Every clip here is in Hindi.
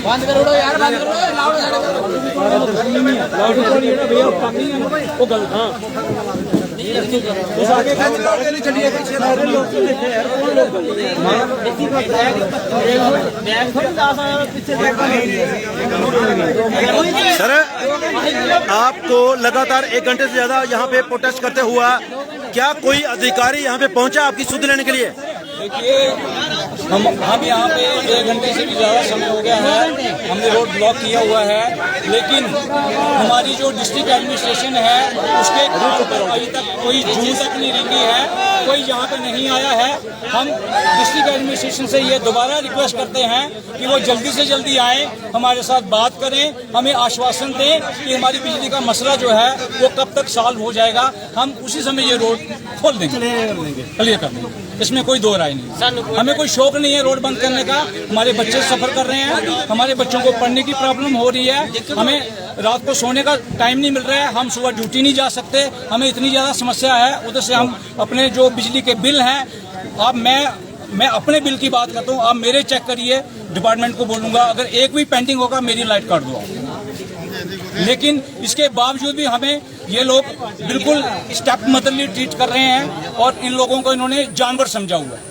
बंद करो यार, बंद करो सर, आपको लगातार 1 घंटे से ज्यादा यहाँ पे प्रोटेस्ट करते हुआ, क्या कोई अधिकारी यहाँ पे पहुँचा आपकी सुध लेने के लिए? देखिए, हम यहाँ पे 1 घंटे से भी ज़्यादा समय हो गया है, हमने रोड ब्लॉक किया हुआ है, लेकिन हमारी जो डिस्ट्रिक्ट एडमिनिस्ट्रेशन है उसके अभी तक कोई जून तक नहीं रेंगी है, कोई यहाँ पे नहीं आया है। हम डिस्ट्रिक्ट एडमिनिस्ट्रेशन से ये दोबारा रिक्वेस्ट करते हैं कि वो जल्दी से जल्दी आए, हमारे साथ बात करें, हमें आश्वासन दें कि हमारी बिजली का मसला जो है वो कब तक सॉल्व हो जाएगा। हम उसी समय ये रोड खोल देंगे, क्लियर कर देंगे, इसमें कोई दो राय नहीं। हमें कोई शौक नहीं है रोड बंद करने का, हमारे बच्चे सफर कर रहे हैं, हमारे बच्चों को पढ़ने की प्रॉब्लम हो रही है, हमें रात को सोने का टाइम नहीं मिल रहा है, हम सुबह ड्यूटी नहीं जा सकते, हमें इतनी ज़्यादा समस्या है। उधर से हम अपने जो बिजली के बिल हैं, अब मैं अपने बिल की बात करता हूँ, आप मेरे चेक करिए, डिपार्टमेंट को बोलूँगा अगर एक भी पेंडिंग होगा मेरी लाइट काट दो। लेकिन इसके बावजूद भी हमें ये लोग बिल्कुल स्टेप मदरली ट्रीट कर रहे हैं और इन लोगों को इन्होंने जानवर समझा हुआ है।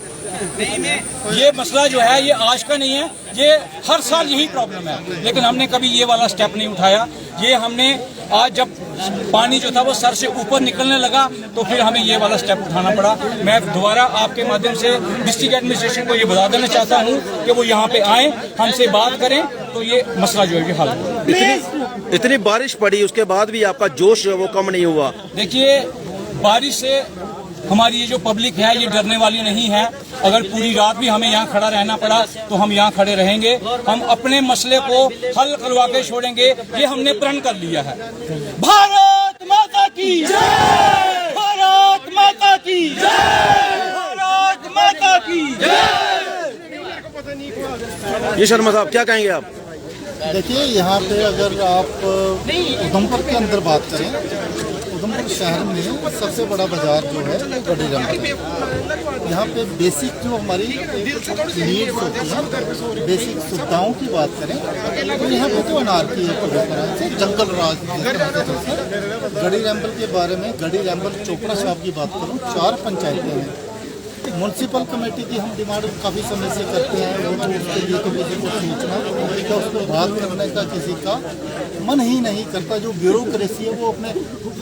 ये मसला जो है ये आज का नहीं है, ये हर साल यही प्रॉब्लम है, लेकिन हमने कभी ये वाला स्टेप नहीं उठाया। ये हमने आज जब पानी जो था वो सर से ऊपर निकलने लगा तो फिर हमें ये वाला स्टेप उठाना पड़ा। मैं दोबारा आपके माध्यम से डिस्ट्रिक्ट एडमिनिस्ट्रेशन को ये बता देना चाहता हूँ कि वो यहाँ पे आए, हमसे बात करें तो ये मसला जो है हल हो। इतनी बारिश पड़ी उसके बाद भी आपका जोश वो कम नहीं हुआ? देखिए, बारिश से हमारी ये जो पब्लिक है ये डरने वाली नहीं है। अगर पूरी रात भी हमें यहाँ खड़ा रहना पड़ा तो हम यहाँ खड़े रहेंगे, हम अपने मसले को हल करवा के छोड़ेंगे, ये हमने प्रण कर लिया है। भारत माता की जय, भारत माता की जय, भारत माता की जय। ये शर्मा साहब क्या कहेंगे आप? देखिए, यहाँ पे अगर आप उधमपुर के अंदर बात करें, उधमपुर शहर में सबसे बड़ा बाजार जो है गढ़ी रंपल है। यहाँ पे बेसिक जो हमारी नीड्स होती हैं, बेसिक सुविधाओं की बात करें तो यहाँ पे तो अनारकी है पूरी तरह से, जंगल राज। गढ़ी रंपल के बारे में, गढ़ी रंपल चोपड़ा साहब की बात करूँ, 4 पंचायतें हैं। म्यूनसिपल कमेटी की हम डिमांड काफ़ी समय से करते हैं, वो तो उसके लिए तो किसी को सोचना तो उसको बात करने का किसी का मन ही नहीं करता। जो ब्यूरोक्रेसी है वो अपने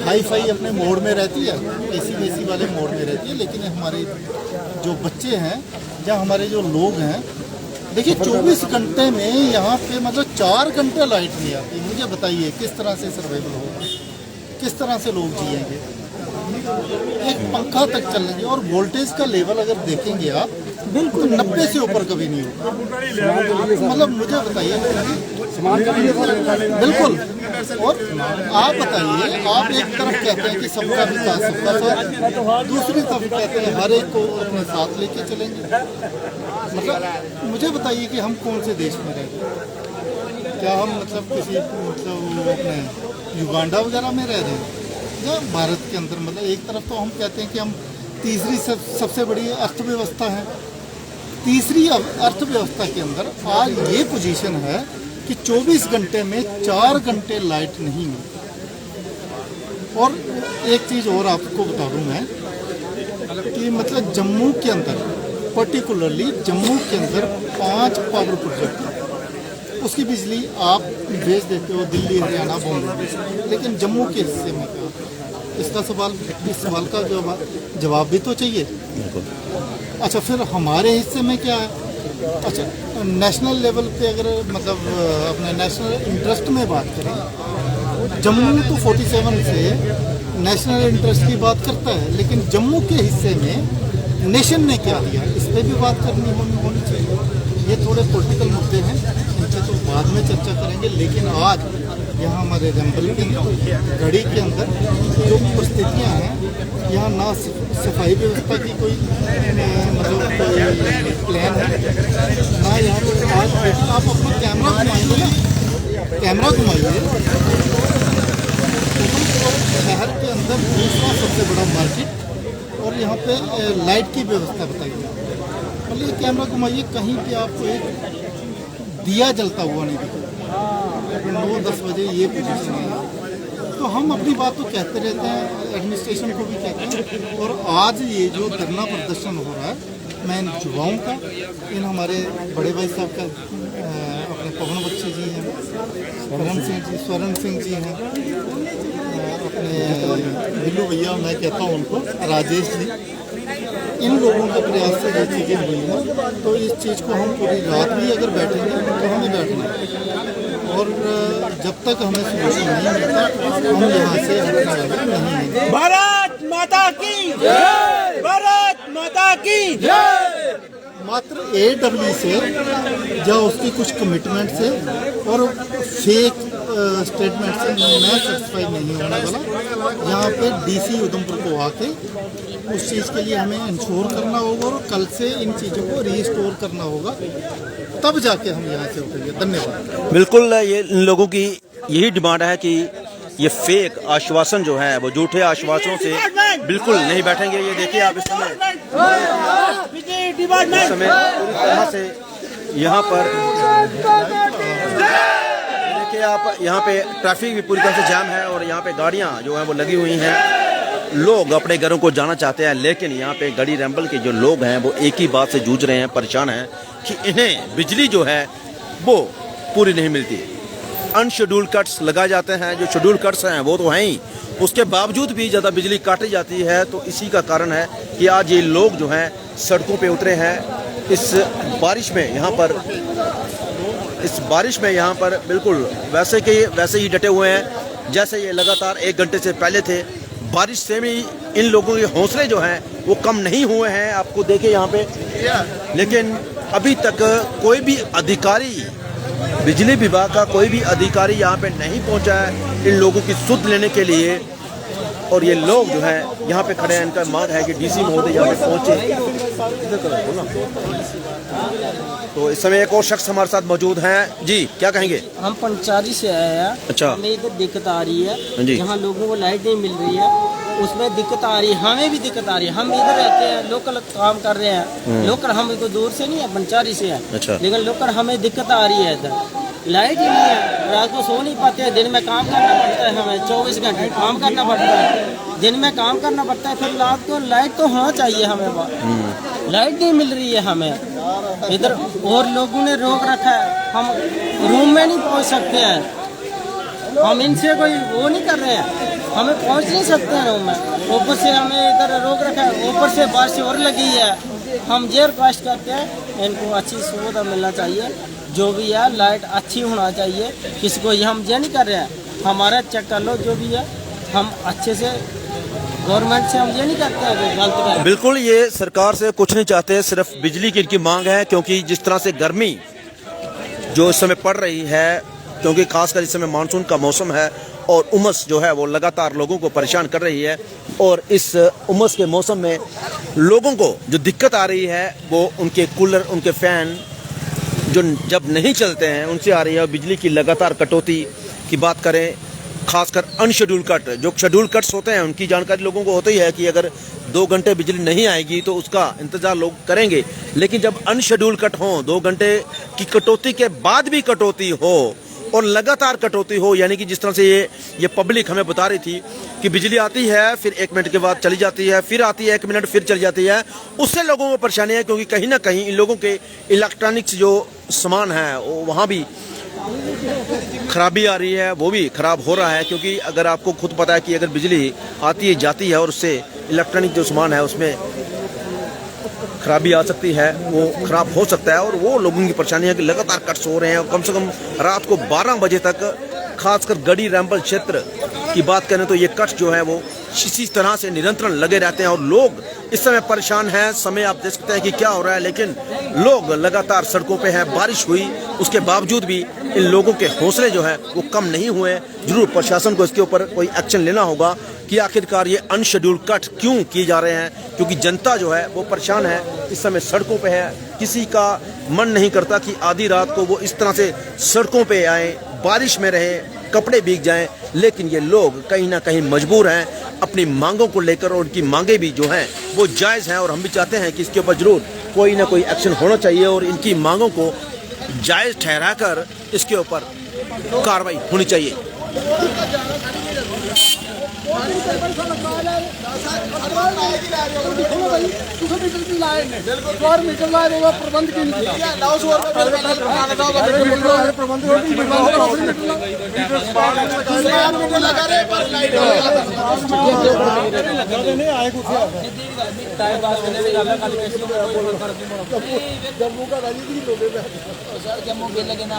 हाई फाई अपने मोड़ में रहती है, एसी वाले मोड़ में रहती है, लेकिन हमारे जो बच्चे हैं या हमारे जो लोग हैं, देखिए 24 घंटे में यहाँ पे मतलब 4 घंटे लाइट नहीं आती। मुझे बताइए किस तरह से सर्वाइवल होगा, किस तरह से लोग जिएंगे? एक पंखा तक चलेंगे और वोल्टेज का लेवल अगर देखेंगे आप बिल्कुल 90 से ऊपर कभी नहीं होगा। मतलब मुझे बताइए बिल्कुल। और आप बताइए, आप एक तरफ कहते हैं कि सबका विकास सबका साथ, दूसरी तरफ कहते हैं हर एक को अपने साथ लेके चलेंगे। मतलब मुझे बताइए कि हम कौन से देश में रहेंगे? क्या हम मतलब किसी अपने युगांडा वगैरह में रह रहे हैं या भारत के अंदर? मतलब एक तरफ तो हम कहते हैं कि हम तीसरी सबसे बड़ी अर्थव्यवस्था है, तीसरी अर्थव्यवस्था के अंदर आज ये पोजीशन है कि 24 घंटे में 4 घंटे लाइट नहीं मिलती। और एक चीज़ और आपको बता दूं मैं कि मतलब जम्मू के अंदर पर्टिकुलरली जम्मू के अंदर 5 पावर प्रोजेक्ट हैं, उसकी बिजली आप भेज देते हो दिल्ली, हरियाणा, बॉम्बे, लेकिन जम्मू के हिस्से में क्या? इसका सवाल, इस सवाल का जवाब भी तो चाहिए। अच्छा, फिर हमारे हिस्से में क्या है? अच्छा, नेशनल लेवल पे अगर मतलब अपने नेशनल इंटरेस्ट में बात करें, जम्मू तो 47 से नेशनल इंटरेस्ट की बात करता है, लेकिन जम्मू के हिस्से में नेशन ने क्या दिया, इस पर भी बात करनी होनी चाहिए। ये थोड़े पॉलिटिकल मुद्दे हैं, इनसे तो बाद में चर्चा करेंगे, लेकिन आज यहाँ हमारे रंबल के अंदर, गढ़ी के अंदर जो परिस्थितियाँ हैं, यहाँ ना सफाई व्यवस्था की कोई मतलब प्लान है, ना यहाँ पर आज आप अपना कैमरा घुमाएंगे ना, कैमरा घुमाइए, शहर के अंदर दूसरा सबसे बड़ा मार्केट, और यहाँ पे लाइट की व्यवस्था बताइए, मतलब ये कैमरा घुमाइए, कहीं पे आपको एक दिया जलता हुआ नहीं दिखेगा। 9-10 बजे ये पोजीशन है, तो हम अपनी बात तो कहते रहते हैं, एडमिनिस्ट्रेशन को भी कहते हैं। और आज ये जो धरना प्रदर्शन हो रहा है, मैं इन युवाओं का, इन हमारे बड़े भाई साहब का, अपने पवन बच्चे जी हैं, स्वर्ण सिंह जी हैं, अपने बिल्लू भैया, मैं कहता हूँ उनको, राजेश जी, इन लोगों के प्रयास से जो चीज़ें हुई हैं, तो इस चीज़ को हम पूरी रात भी अगर बैठेंगे तो हमें बैठना है, और जब तक हमें सोल्यूशन नहीं मिलता हम यहाँ से हटने वाले नहीं हैं। भारत माता की जय, भारत माता की जय। मात्र AW से या उसकी कुछ कमिटमेंट से और फेक स्टेटमेंट से मैं सेटिस्फाई नहीं होने वाला। यहाँ पे DC उधमपुर को आके उस चीज़ के लिए हमें इंश्योर करना होगा, और कल से इन चीज़ों को रीस्टोर करना होगा, तब जाके हम यहाँ से उठेंगे। धन्यवाद। बिल्कुल, ये इन लोगों की यही डिमांड है कि ये फेक आश्वासन जो है, वो झूठे आश्वासनों से बिल्कुल नहीं बैठेंगे। ये देखिए आप इस समय पूरी तरह से यहाँ पर देखिए आप, यहाँ पे ट्रैफिक भी पूरी तरह से जाम है, और यहाँ पे गाड़ियाँ जो हैं वो लगी हुई हैं। लोग अपने घरों को जाना चाहते हैं, लेकिन यहाँ पे गढ़ी रंबल के जो लोग हैं वो एक ही बात से जूझ रहे हैं, परेशान हैं कि इन्हें बिजली जो है वो पूरी नहीं मिलती। अनशेड्यूल्ड कट्स लगाए जाते हैं, जो शेड्यूल कट्स हैं वो तो हैं ही, उसके बावजूद भी ज़्यादा बिजली काटी जाती है। तो इसी का कारण है कि आज ये लोग जो हैं सड़कों पे उतरे हैं। इस बारिश में यहाँ पर बिल्कुल वैसे ही डटे हुए हैं जैसे ये लगातार 1 घंटे से पहले थे। बारिश से भी इन लोगों के हौसले जो हैं वो कम नहीं हुए हैं, आपको देखिए यहाँ पे। लेकिन अभी तक कोई भी अधिकारी, बिजली विभाग का कोई भी अधिकारी यहाँ पे नहीं पहुँचा है इन लोगों की सुध लेने के लिए। और ये लोग जो हैं यहाँ पे खड़े हैं, इनका मांग है कि DC महोदय यहाँ पे पहुँचे। तो इस समय एक और शख्स हमारे साथ मौजूद हैं। जी, क्या कहेंगे? हम पंचारी से आए हैं। अच्छा, हमें इधर दिक्कत आ रही है, जी। जहाँ लोगों को लाइट नहीं मिल रही है उसमें दिक्कत आ रही है, हमें भी दिक्कत आ रही है। हम इधर रहते हैं, लोकल काम कर रहे हैं, लोकल हम को दूर से नहीं है, पंचारी से है। अच्छा। लेकिन लोकल हमें दिक्कत आ रही है, इधर लाइट ही नहीं है, रात को सो नहीं पाते हैं, दिन में काम करना पड़ता है, हमें 24 घंटे काम करना पड़ता है, दिन में काम करना पड़ता है, फिर रात को लाइट तो होना चाहिए हमें। लाइट नहीं मिल रही है हमें इधर, और लोगों ने रोक रखा है, हम रूम में नहीं पहुंच सकते हैं, हम इनसे कोई वो नहीं कर रहे हैं, हमें पहुंच नहीं सकते हैं रूम में। ऊपर से हमें इधर रोक रखा है, ऊपर से बारिश और लगी है। हम ये रिक्वेस्ट करते हैं इनको अच्छी सुविधा मिलना चाहिए, जो भी है लाइट अच्छी होना चाहिए। किसी को ये हम ये नहीं कर रहे हैं, हमारा चेक कर लो जो भी है, हम अच्छे से गवर्नमेंट से हम ये नहीं करते हैं गलत कर। बिल्कुल, ये सरकार से कुछ नहीं चाहते, सिर्फ बिजली की इनकी मांग है। क्योंकि जिस तरह से गर्मी जो इस समय पड़ रही है, क्योंकि खासकर इस समय मानसून का मौसम है, और उमस जो है वो लगातार लोगों को परेशान कर रही है। और इस उमस के मौसम में लोगों को जो दिक्कत आ रही है वो उनके कूलर, उनके फैन जो जब नहीं चलते हैं उनसे आ रही है। बिजली की लगातार कटौती की बात करें, खासकर अनशेड्यूल्ड कट, जो शेड्यूल कट्स होते हैं उनकी जानकारी लोगों को होती है कि अगर 2 घंटे बिजली नहीं आएगी तो उसका इंतजार लोग करेंगे। लेकिन जब अनशेड्यूल्ड कट हो, 2 घंटे की कटौती के बाद भी कटौती हो, और लगातार कटौती हो, यानी कि जिस तरह से ये पब्लिक हमें बता रही थी कि बिजली आती है फिर 1 मिनट के बाद चली जाती है, फिर आती है 1 मिनट फिर चली जाती है, उससे लोगों को परेशानी है क्योंकि कहीं ना कहीं इन लोगों के इलेक्ट्रॉनिक्स जो सामान है वहाँ भी खराबी आ रही है, वो भी खराब हो रहा है। क्योंकि अगर आपको खुद पता है कि अगर बिजली आती है जाती है और उससे इलेक्ट्रॉनिक जो सामान है उसमें खराबी आ सकती है, वो खराब हो सकता है। और वो लोगों की परेशानी है कि लगातार कट्स हो रहे हैं, कम से कम रात को 12 बजे तक, खासकर गढ़ी रैम्पल क्षेत्र की बात करें तो ये कट्स जो है वो इसी तरह से निरंतर लगे रहते हैं और लोग इस समय परेशान हैं। समय आप देख सकते हैं कि क्या हो रहा है, लेकिन लोग लगातार सड़कों पे हैं। बारिश हुई उसके बावजूद भी इन लोगों के हौसले जो है वो कम नहीं हुए। जरूर प्रशासन को इसके ऊपर कोई एक्शन लेना होगा कि आखिरकार ये अनशेड्यूल्ड कट क्यों किए जा रहे हैं, क्योंकि जनता जो है वो परेशान है, इस समय सड़कों पे है। किसी का मन नहीं करता कि आधी रात को वो इस तरह से सड़कों पे आए, बारिश में रहे, कपड़े भीग जाएं, लेकिन ये लोग कहीं ना कहीं मजबूर हैं अपनी मांगों को लेकर। और उनकी मांगे भी जो हैं वो जायज़ हैं और हम भी चाहते हैं कि इसके ऊपर जरूर कोई ना कोई एक्शन होना चाहिए और इनकी मांगों को जायज़ ठहराकर इसके ऊपर कार्रवाई होनी चाहिए। जम्मू के लगे ना